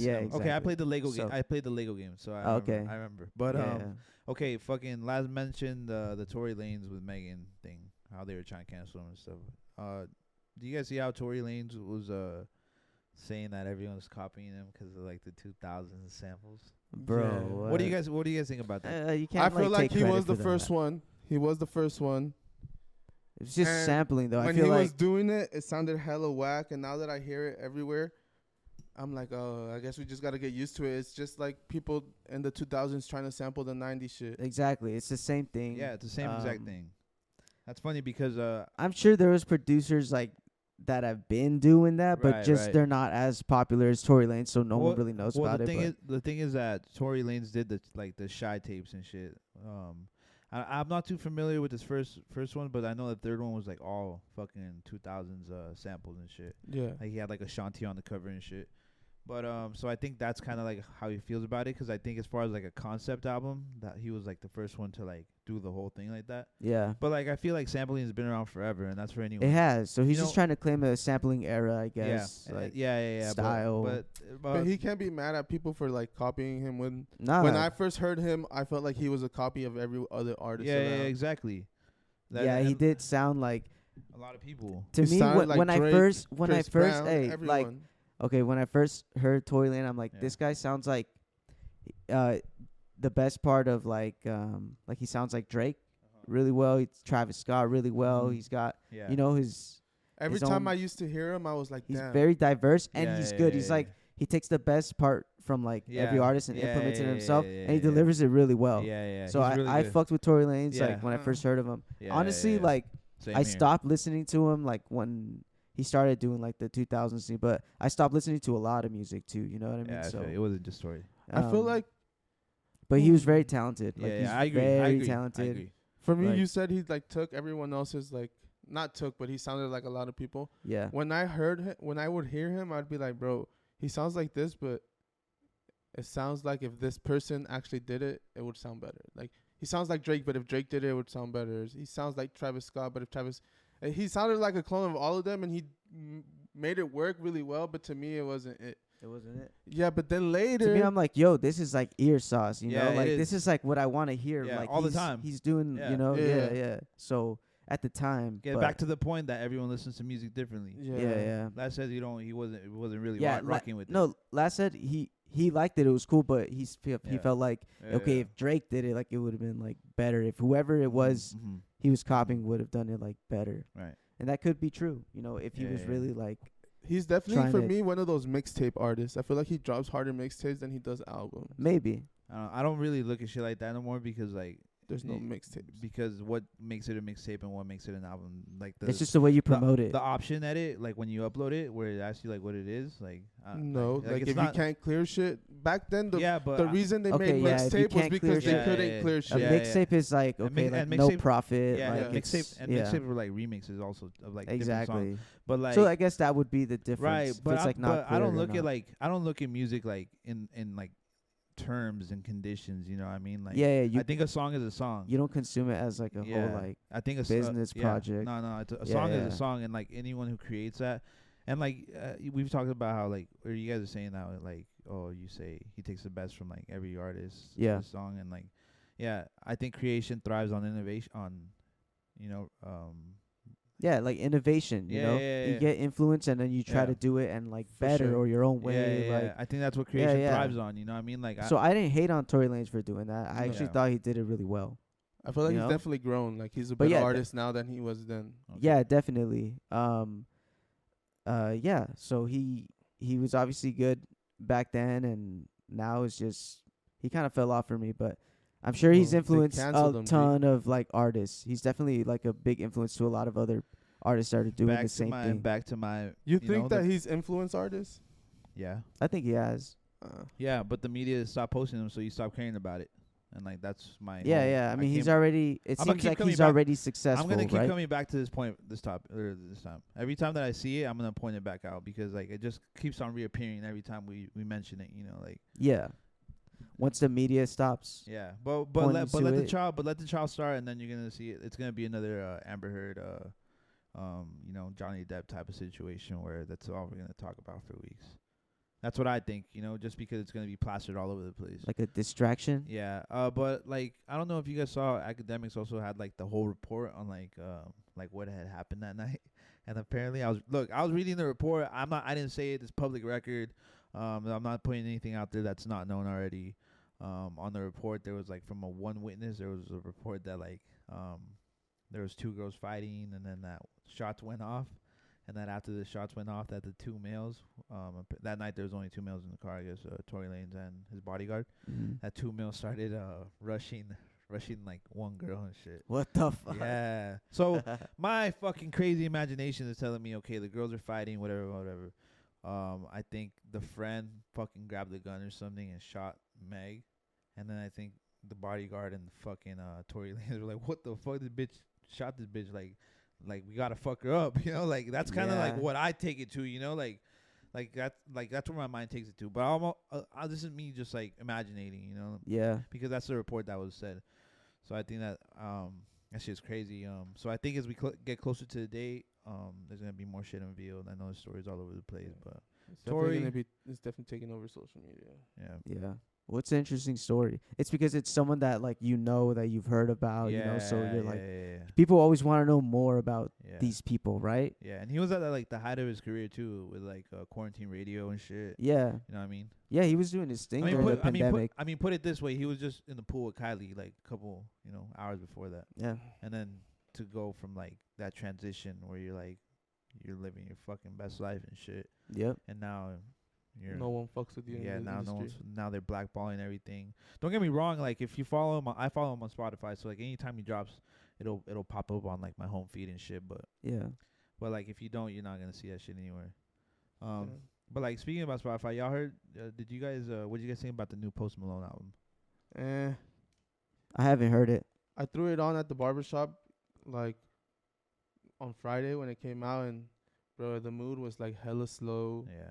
Yeah, exactly. Okay, I played the Lego game. So- I played the Lego game, so I Oh, remember. okay. I remember. But Yeah. okay, fucking last mentioned the Tory Lanez with Megan thing, how they were trying to cancel him and stuff. Do you guys see how Tory Lanez was saying that everyone's copying him because of like the 2000s samples? Bro, Yeah. What do you guys think about that? You can't. I feel like take he was credit the for first that. one. He was the first one. It's just And sampling though. I when feel he like was doing it, it sounded hella whack. And now that I hear it everywhere, I'm like, oh, I guess we just gotta get used to it. It's just like people in the 2000s trying to sample the 90s shit. exactly. It's the same thing. Yeah, it's the same exact thing. That's funny because I'm sure there was producers like that have been doing that, but Right, just right. they're not as popular as Tory Lanez, so no Well- one really knows about the thing it. is, the thing is that Tory Lanez did the Shy tapes and shit. I'm not too familiar with this first one, but I know the third one was like all fucking 2000s samples and shit. Yeah. Like he had like Ashanti on the cover and shit. But so I think that's kind of like how he feels about it, because I think as far as like a concept album, that he was like the first one to like do the whole thing like that. Yeah, But like I feel like sampling has been around forever, and that's for anyone. it has. So he's You just know- trying to claim a sampling era, I guess. Yeah, Like yeah. style. But But he can't be mad at people for like copying him. When nah, I first heard him, I felt like he was a copy of every other artist. yeah, around. exactly. yeah, he and did sound like a lot of people. to He me sounded when, like I Drake, first Chris Brown, hey everyone. like okay, when I first heard Tory Lanez, I'm like, Yeah. this guy sounds like the best part of like he sounds like Drake really well. He's Travis Scott really well. Mhm. He's got Yeah. you know his Every his time own- I used to hear him, I was like, he's damn. very diverse and Yeah, he's yeah, good. yeah, He's yeah. like he takes the best part from like every Yeah. artist and Yeah, implements it yeah, himself, yeah, and he yeah. delivers it really well. Yeah. So he's really I good. fucked with Tory Lanez Yeah. like when I first heard of him. Yeah, Honestly, yeah. like Same I here. stopped listening to him like when he started doing like the 2000s scene, but I stopped listening to a lot of music too. You know what I mean? Yeah, So it wasn't just Tory. I feel um, like but he was very talented. Like Yeah, he's I agree. very I agree. talented. I agree. for me, like- you said he like took everyone else's like not took, but he sounded like a lot of people. Yeah. When I would hear him, I'd be like, bro, he sounds like this, but it sounds like if this person actually did it, it would sound better. Like he sounds like Drake, but if Drake did it, it would sound better. He sounds like Travis Scott, but if Travis, he sounded like a clone of all of them, and he made it work really well. But to me, it wasn't it. It wasn't it. Yeah, but then later, To me, I'm like, yo, this is like ear sauce, you Yeah, know? it Like is. this is like what I want to hear. Yeah, like all the he's- time. He's doing, Yeah. you know, Yeah. yeah. So at the time, Get but back to the point that everyone listens to music differently. yeah. That says he wasn't really Yeah, rocking with it. no, last said he liked it. It was cool, but he Yeah. felt like okay, Yeah. if Drake did it, like it would have been like better. If whoever it was Mhm. he was copying would have done it like better, Right. and that could be true. You know, if he Yeah, was yeah. really like he's definitely trying for to- me one of those mixtape artists. I feel like he drops harder mixtapes than he does albums. maybe. I don't really look at shit like that no more, because like There's no y- mixtapes. because what makes it a mixtape and what makes it an album, like It's just the way you promote it. the option at it, like when you upload it, where it asks you like what it is, like No, like it's if you can't clear shit. Back then, the but the reason they Okay, made yeah, if you mixtape was can't because clear they shit. couldn't Yeah, yeah, clear yeah. A shit. Yeah, mixtape is like And okay, mi- like and no mixtape- profit. yeah, like yeah. it's, mixtape were like remixes also of like different songs. exactly. But like So I guess that would be the difference. right, if but it's like not I don't cleared or look at not. like I don't look at music like in like terms and conditions. You know what I mean? Like yeah, you I think a song is a song. you don't consume it as like a Yeah. whole like I think a business project. No, it's a Yeah, song yeah. is a song, and like anyone who creates that, and like we've talked about how like, or you guys are saying how like, oh, you say he takes the best from like every artist, Yeah. song, and like, yeah, I think creation thrives on innovation, on, you know, yeah, like innovation, you Yeah, know. yeah, You yeah. get influence and then you try Yeah. to do it and like For better sure. or your own way. yeah, Like I think that's what creation yeah. thrives on. You know what I mean? Like, so I didn't hate on Tory Lanez for doing that. I actually Yeah. thought he did it really well. I feel like You he's know? definitely grown. Like he's a But better yeah, artist now than he was then. Okay. Yeah, definitely. Yeah, so he was obviously good back then and now it's just he kind of fell off for me, but I'm sure he's Well, they influenced canceled a him, G. ton of like artists. He's definitely like a big influence to a lot of other artists that are doing back the to same my thing. back to my. You know, think that the- he's influenced artists? Yeah, I think he has. yeah, but the media stopped posting them, so you stop caring about it, and like that's my. Yeah, whole- yeah. I mean, he's came- already. It I'ma seems keep like coming he's back- already successful, I'm gonna keep right? coming back to this point, this time. Every time that I see it, I'm gonna point it back out because like it just keeps on reappearing every time we mention it. You know, like Yeah. Once the media stops. yeah, but Pointing let to the it. child start, and then you're gonna see it. It's gonna be another Amber Heard, you know, Johnny Depp type of situation where that's all we're gonna talk about for weeks. That's what I think, just because it's gonna be plastered all over the place. Like a distraction. Yeah. But like I don't know if you guys saw, academics also had like the whole report on like what had happened that night. And apparently I was reading the report. I didn't say it. It's public record. I'm not putting anything out there that's not known already. On the report, there was like from a one witness, there was a report that like there was two girls fighting, and then that shots went off, and that after the shots went off, that the two males, that night there was only two males in the car, I guess, Tory Lanez and his bodyguard. That two males started rushing like one girl and shit. What the fuck? Yeah. So my fucking crazy imagination is telling me, okay, the girls are fighting, whatever. I think the friend fucking grabbed the gun or something and shot Meg, and then I think the bodyguard and fucking Tory Lanez were like, "What the fuck? This bitch shot this bitch. Like we gotta fuck her up." Like that's kind of like what I take it to. Like that's where my mind takes it to. But this is me just like imagining. Yeah. Because that's the report that was said. So I think that that shit's crazy. So I think as we get closer to the date, there's gonna be more shit unveiled. I know the stories all over the place, but it's definitely taking over social media. yeah. Yeah. Well, it's an interesting story. It's because it's someone that like that you've heard about, so you're like people always want to know more about these people, right? Yeah, and he was at like the height of his career too, with like quarantine radio and shit. Yeah. You know what I mean? Yeah, he was doing his thing during the pandemic. Put it this way, he was just in the pool with Kylie like a couple, hours before that. Yeah. And then to go from like that transition where you're living your fucking best life and shit. Yep. And now no one fucks with you. Yeah, in the industry. now they're blackballing everything. Don't get me wrong. Like if you follow him, I follow him on Spotify. So like anytime he drops, it'll pop up on like my home feed and shit. But like if you don't, you're not gonna see that shit anywhere. But like speaking about Spotify, y'all heard? Did you guys? What did you guys think about the new Post Malone album? I haven't heard it. I threw it on at the barbershop like on Friday when it came out, and bro, the mood was like hella slow. Yeah.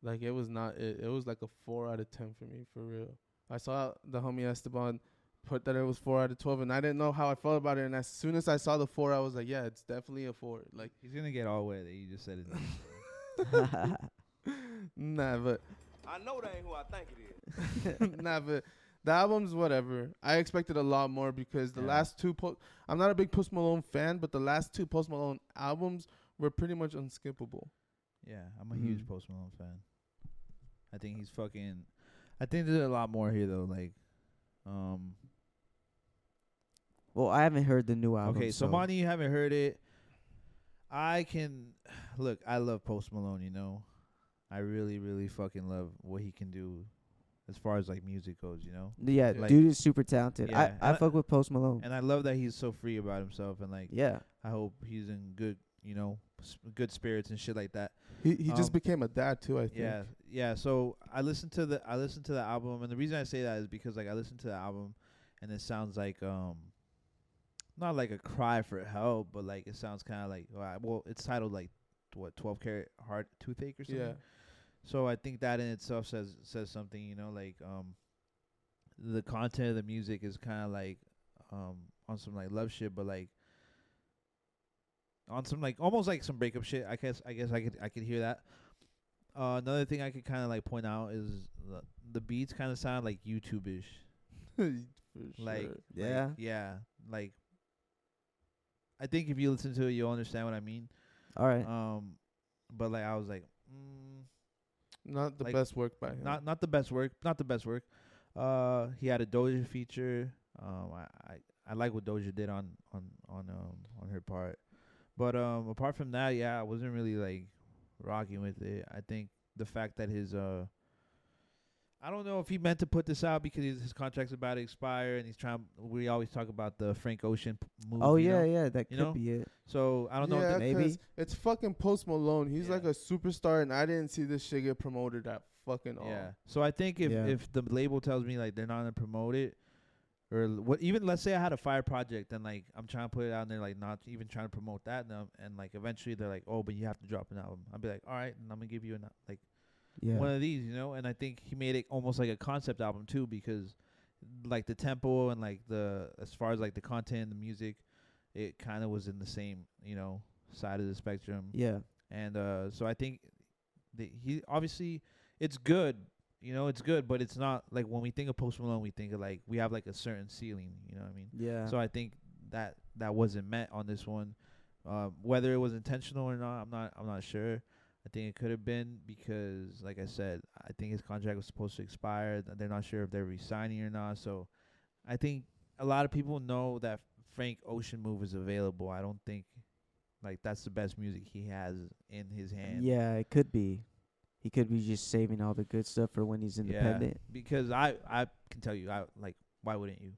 Like it was not it was like a 4 out of 10 for me, for real. I saw the homie Esteban put that it was 4 out of 12, and I didn't know how I felt about it. And as soon as I saw the 4, I was like, yeah, it's definitely a 4. Like he's gonna get all wet. You just said it. Nah, but I know that ain't who I think it is. nah, but the album's whatever. I expected a lot more because the last two I'm not a big Post Malone fan, but the last two Post Malone albums were pretty much unskippable. Yeah, I'm a huge Post Malone fan. I think he's fucking. I think there's a lot more here though. Like, well, I haven't heard the new album. Okay, so Monty, you haven't heard it. I love Post Malone. I really, really fucking love what he can do, as far as like music goes. Yeah, like, dude is super talented. Yeah, I fuck with Post Malone. And I love that he's so free about himself, and like, I hope he's in good, good spirits and shit like that. He just became a dad too, I think. Yeah. So I listened to the album, and the reason I say that is because like I listened to the album, and it sounds like not like a cry for help, but like it sounds kind of like it's titled like 12 karat heart toothache or something. Yeah. So I think that in itself says something, like the content of the music is kind of like on some like love shit, but like on some like almost like some breakup shit. I guess I could hear that. Another thing I could kind of like point out is the beats kind of sound like YouTube-ish. Like like I think if you listen to it, you'll understand what I mean. All right. But like I was like, not the best work by him. Not the best work. He had a Doja feature. I like what Doja did on her part. But apart from that, I wasn't really like rocking with it. I think the fact that his I don't know if he meant to put this out because his contract's about to expire, and he's trying. We always talk about the Frank Ocean move. Oh yeah, that could be it. So I don't know. If maybe it's fucking Post Malone. He's like a superstar, and I didn't see this shit get promoted at fucking all. Yeah. So I think if the label tells me like they're not gonna promote it, or what, even let's say I had a fire project and like I'm trying to put it out and they're like not even trying to promote that, and like eventually they're like, oh, but you have to drop an album. I'll be like, all right, and I'm gonna give you one of these, and I think he made it almost like a concept album too, because like the tempo and like as far as like the content, the music, it kind of was in the same side of the spectrum. Yeah. And so I think he obviously it's good. You know, it's good, but it's not like when we think of Post Malone, we think of like we have like a certain ceiling. You know what I mean? Yeah. So I think that wasn't met on this one. Whether it was intentional or not, I'm not sure. I think it could have been because, like I said, I think his contract was supposed to expire. They're not sure if they're re-signing or not. So I think a lot of people know that Frank Ocean Move is available. I don't think like that's the best music he has in his hand. Yeah, it could be. He could be just saving all the good stuff for when he's independent. Yeah, because I can tell you, why wouldn't you?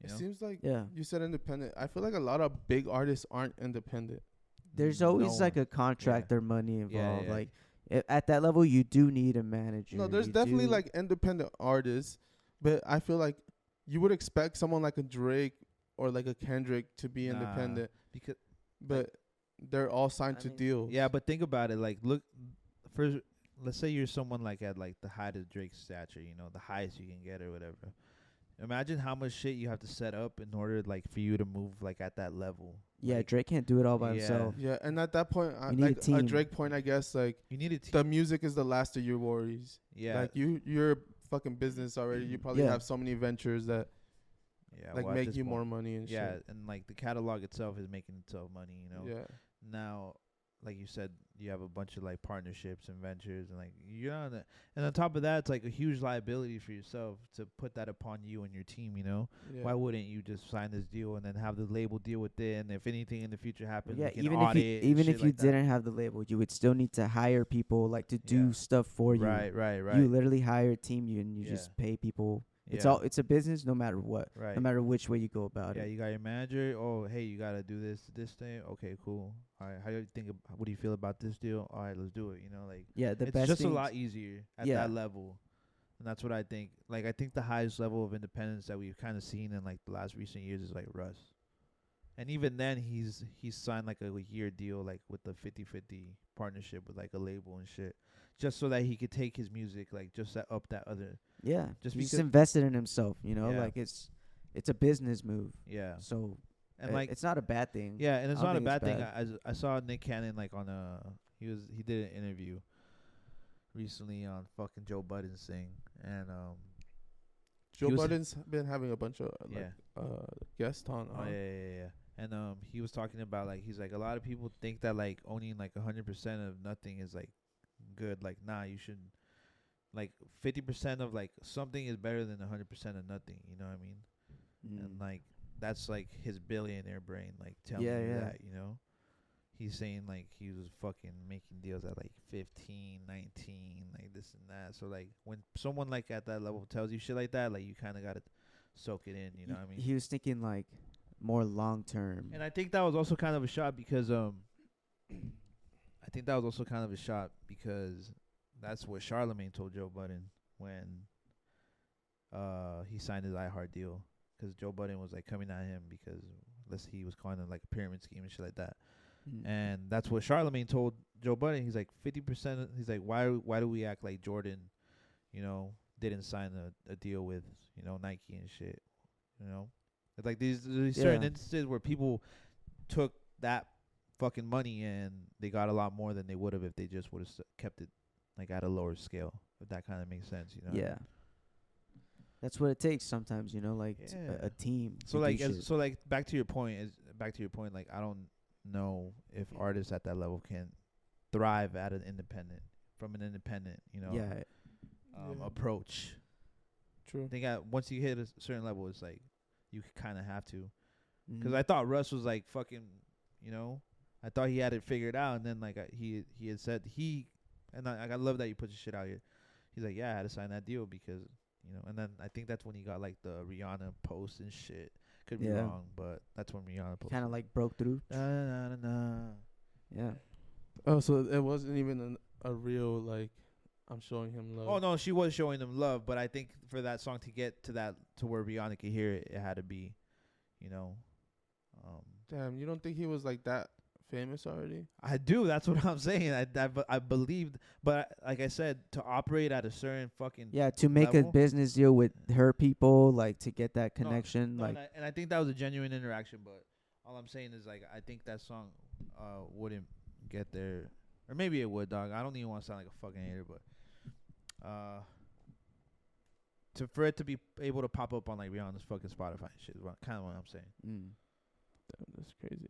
It know? seems like you said independent. I feel like a lot of big artists aren't independent. There's always like a contract or money involved. Like at that level, you do need a manager. No, there's definitely like independent artists, but I feel like you would expect someone like a Drake or like a Kendrick to be independent, but they're all signed to deals. Yeah, but think about it. Like, look, first, let's say you're someone like at like the height of Drake's stature, you know, the highest you can get or whatever. Imagine how much shit you have to set up in order like for you to move like at that level. Yeah, like, Drake can't do it all by himself. Yeah, and at that point, like a Drake point, I guess, like you need a team. The music is the last of your worries. Yeah, like you're fucking business already. You probably have so many ventures that like make you more money and shit. Yeah, and like the catalog itself is making itself money, you know. Yeah. Now, like you said, you have a bunch of like partnerships and ventures, and like you're on it. And on top of that, it's like a huge liability for yourself to put that upon you and your team. You know, why wouldn't you just sign this deal and then have the label deal with it? And if anything in the future happens, even if you didn't have the label, you would still need to hire people like to do stuff for you. Right. You literally hire a team, and you just pay people. It's a business no matter what. Right. No matter which way you go about it. Yeah, you got your manager. Oh, hey, you gotta do this thing. Okay, cool. All right, how do you think? What do you feel about this deal? All right, let's do it. You know, like the it's best just a lot easier at that level, and that's what I think. Like I think the highest level of independence that we've kind of seen in like the last recent years is like Russ, and even then he's signed like a year deal like with the 50-50 partnership with like a label and shit, just so that he could take his music like just set up that other. Yeah, he's invested in himself. You know, like it's a business move. Yeah. So. And like it's not a bad thing. Yeah, and it's not a bad thing. I saw Nick Cannon like on he did an interview recently on fucking Joe Budden's thing, and Joe Budden's been having a bunch of guests on. Oh yeah. And he was talking about like he's like a lot of people think that like owning like 100% of nothing is like good. Like nah, you should like 50% of like something is better than 100% of nothing. You know what I mean? And like. That's like his billionaire brain, like telling you that, you know. He's saying like he was fucking making deals at like 15, 19, like this and that. So like when someone like at that level tells you shit like that, like you kind of got to soak it in, you know what I mean? He was thinking like more long term. And I think that was also kind of a shot because that's what Charlemagne told Joe Budden when he signed his iHeart deal. Because Joe Budden was like coming at him because he was calling him like a pyramid scheme and shit like that, and that's what Charlemagne told Joe Budden. He's like 50%. He's like, why do we act like Jordan, you know, didn't sign a deal with Nike and shit, you know, it's like these certain instances where people took that fucking money and they got a lot more than they would have if they just would have kept it like at a lower scale. If that kind of makes sense, you know. Yeah. That's what it takes sometimes, you know, like a team. So like, back to your point, like I don't know if artists at that level can thrive at an independent, you know, approach. True. I think once you hit a certain level, it's like you kind of have to. Because I thought Russ was like fucking, you know, I thought he had it figured out, and then like he had said and I love that you put your shit out here. He's like, yeah, I had to sign that deal because. You know, and then I think that's when he got like the Rihanna post and shit. Could be wrong, but that's when Rihanna posted. Kind of like broke through. Yeah. Oh, so it wasn't even a real like I'm showing him love. Oh no, she was showing him love, but I think for that song to get to where Rihanna could hear it, it had to be, you know. Damn, you don't think he was like that famous already? I do. That's what I'm saying. I believed, but like I said, to operate at a certain fucking to make level, a business deal with her people, like to get that connection, and I think that was a genuine interaction. But all I'm saying is like I think that song wouldn't get there, or maybe it would, dog. I don't even want to sound like a fucking hater, but for it to be able to pop up on like Rihanna's fucking Spotify and shit. Kind of what I'm saying. Damn, that's crazy.